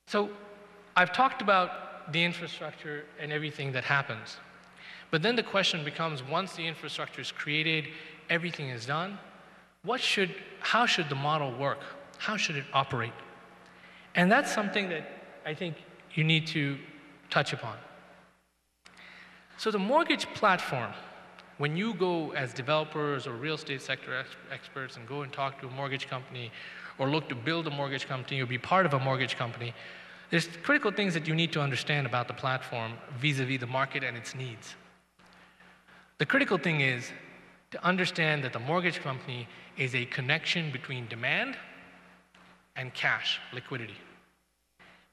So I've talked about the infrastructure and everything that happens. But then the question becomes, once the infrastructure is created, everything is done, how should the model work? How should it operate? And that's something that I think you need to touch upon. So the mortgage platform, when you go as developers or real estate sector experts and go and talk to a mortgage company or look to build a mortgage company or be part of a mortgage company, there's critical things that you need to understand about the platform vis-a-vis the market and its needs. The critical thing is to understand that the mortgage company is a connection between demand and cash, liquidity.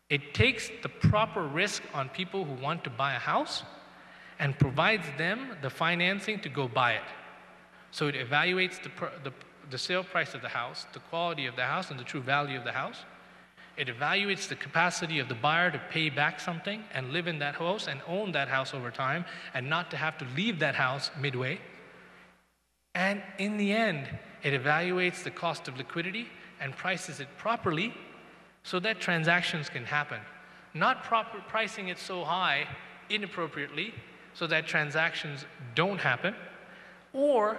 It takes the proper risk on people who want to buy a house and provides them the financing to go buy it. So it evaluates the sale price of the house, the quality of the house, and the true value of the house. It evaluates the capacity of the buyer to pay back something and live in that house and own that house over time and not to have to leave that house midway. And in the end, it evaluates the cost of liquidity and prices it properly so that transactions can happen. Not pricing it so high inappropriately so that transactions don't happen, or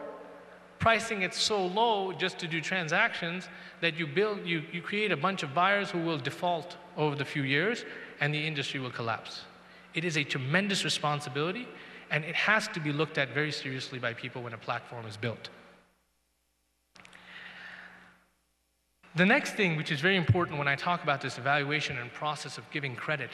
pricing it so low just to do transactions that you create a bunch of buyers who will default over the few years and the industry will collapse. It is a tremendous responsibility, and it has to be looked at very seriously by people when a platform is built. The next thing, which is very important when I talk about this evaluation and process of giving credit,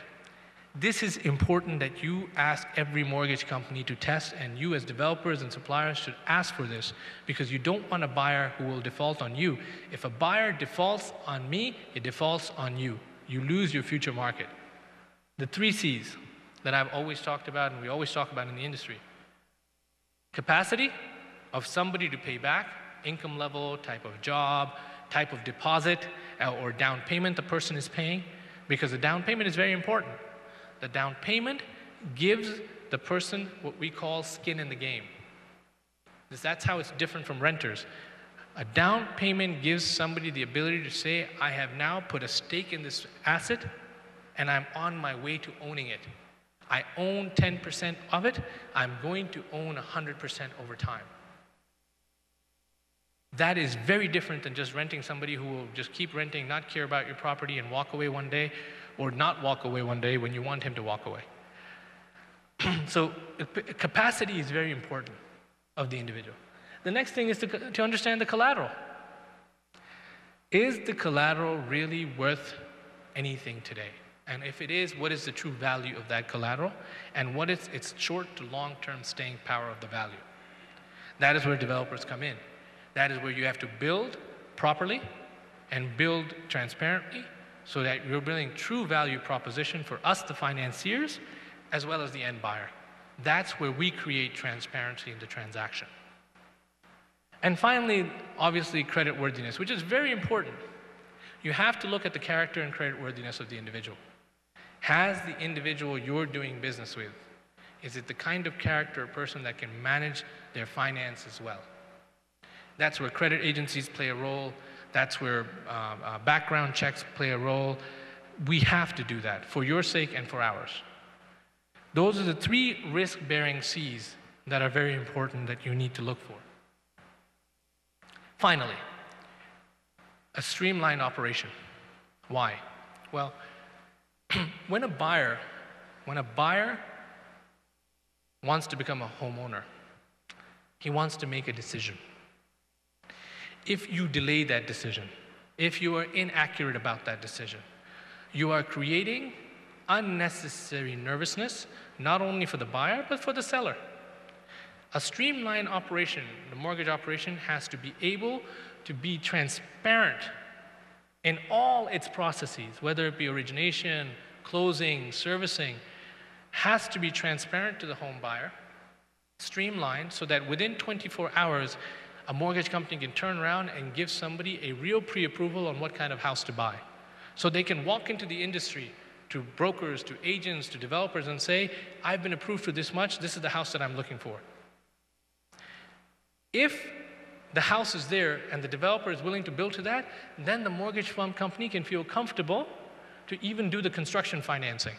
this is important that you ask every mortgage company to test, and you as developers and suppliers should ask for this, because you don't want a buyer who will default on you. If a buyer defaults on me, it defaults on you. You lose your future market. The 3 C's that I've always talked about and we always talk about in the industry. Capacity of somebody to pay back, income level, type of job, type of deposit or down payment the person is paying, because the down payment is very important. The down payment gives the person what we call skin in the game. That's how it's different from renters. A down payment gives somebody the ability to say, I have now put a stake in this asset and I'm on my way to owning it. I own 10% of it, I'm going to own 100% over time. That is very different than just renting somebody who will just keep renting, not care about your property and walk away one day, or not walk away one day when you want him to walk away. So capacity is very important of the individual. The next thing is to understand the collateral. Is the collateral really worth anything today? And if it is, what is the true value of that collateral? And what is its short to long-term staying power of the value? That is where developers come in. That is where you have to build properly and build transparently so that you're building true value proposition for us, the financiers, as well as the end buyer. That's where we create transparency in the transaction. And finally, obviously, creditworthiness, which is very important. You have to look at the character and creditworthiness of the individual. Has the individual you're doing business with, is it the kind of character or person that can manage their finances well? That's where credit agencies play a role. That's where background checks play a role. We have to do that for your sake and for ours. Those are the 3 risk-bearing C's that are very important that you need to look for. Finally, a streamlined operation. Why? Well, when a buyer wants to become a homeowner, he wants to make a decision. If you delay that decision, if you are inaccurate about that decision, you are creating unnecessary nervousness, not only for the buyer, but for the seller. A streamlined operation, the mortgage operation, has to be able to be transparent in all its processes, whether it be origination, closing, servicing, has to be transparent to the home buyer, streamlined so that within 24 hours, a mortgage company can turn around and give somebody a real pre-approval on what kind of house to buy. So they can walk into the industry, to brokers, to agents, to developers, and say, I've been approved for this much, this is the house that I'm looking for. If the house is there and the developer is willing to build to that, then the mortgage fund company can feel comfortable to even do the construction financing.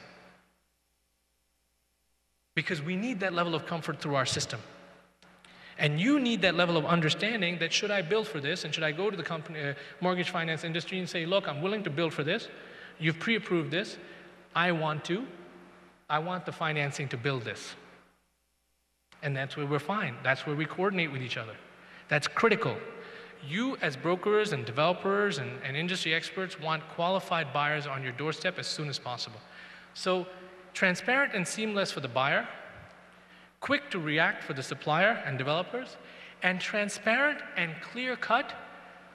Because we need that level of comfort through our system. And you need that level of understanding that should I build for this, and should I go to the company, mortgage finance industry and say, look, I'm willing to build for this. You've pre-approved this. I want the financing to build this. And that's where we're fine. That's where we coordinate with each other. That's critical. You as brokers and developers and industry experts want qualified buyers on your doorstep as soon as possible. So transparent and seamless for the buyer, quick to react for the supplier and developers, and transparent and clear-cut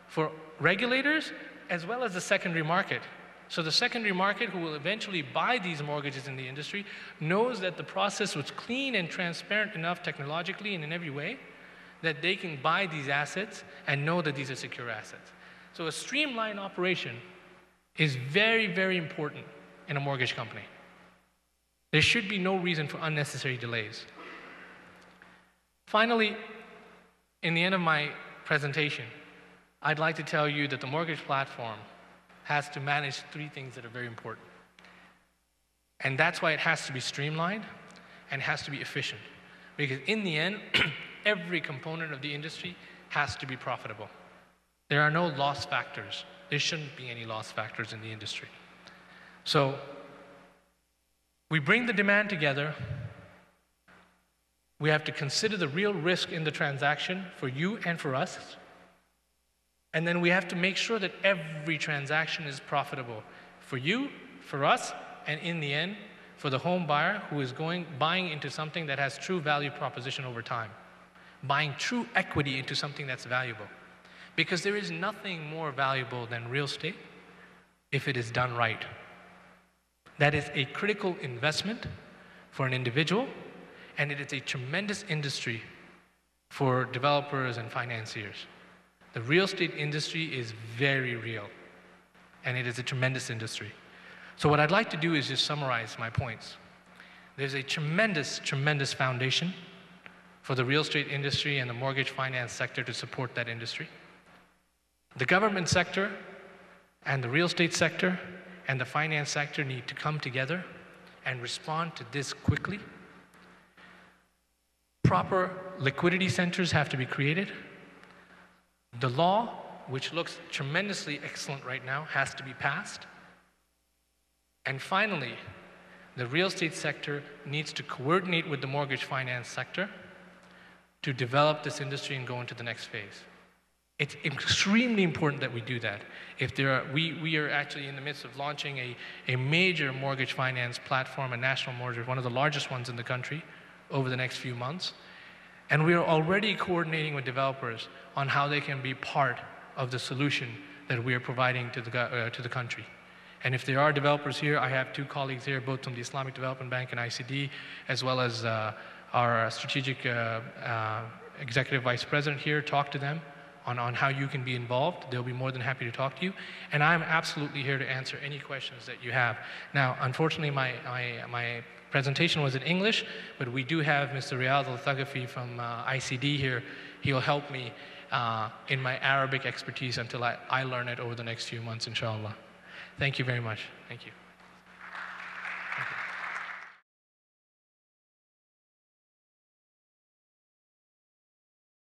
for regulators as well as the secondary market. So the secondary market, who will eventually buy these mortgages in the industry, knows that the process was clean and transparent enough technologically and in every way that they can buy these assets and know that these are secure assets. So a streamlined operation is very, very important in a mortgage company. There should be no reason for unnecessary delays. Finally, in the end of my presentation, I'd like to tell you that the mortgage platform has to manage three things that are very important. And that's why it has to be streamlined and has to be efficient. Because in the end, every component of the industry has to be profitable. There are no loss factors. There shouldn't be any loss factors in the industry. So we bring the demand together. We have to consider the real risk in the transaction for you and for us. And then we have to make sure that every transaction is profitable for you, for us, and in the end, for the home buyer who is buying into something that has true value proposition over time, buying true equity into something that's valuable. Because there is nothing more valuable than real estate if it is done right. That is a critical investment for an individual, and it is a tremendous industry for developers and financiers. The real estate industry is very real, and it is a tremendous industry. So what I'd like to do is just summarize my points. There's a tremendous, tremendous foundation for the real estate industry and the mortgage finance sector to support that industry. The government sector and the real estate sector and the finance sector need to come together and respond to this quickly. Proper liquidity centers have to be created. The law, which looks tremendously excellent right now, has to be passed. And finally, the real estate sector needs to coordinate with the mortgage finance sector to develop this industry and go into the next phase. It's extremely important that we do that. We are actually in the midst of launching a major mortgage finance platform, a national mortgage, one of the largest ones in the country, over the next few months. And we are already coordinating with developers on how they can be part of the solution that we are providing to the country. And if there are developers here, I have two colleagues here, both from the Islamic Development Bank and ICD, as well as our strategic executive vice president here. Talk to them on how you can be involved. They'll be more than happy to talk to you. And I'm absolutely here to answer any questions that you have. Now, unfortunately, my presentation was in English, but we do have Mr. Riyad Al-Thaqafi from ICD here. He'll help me in my Arabic expertise until I learn it over the next few months, inshallah. Thank you very much. Thank you.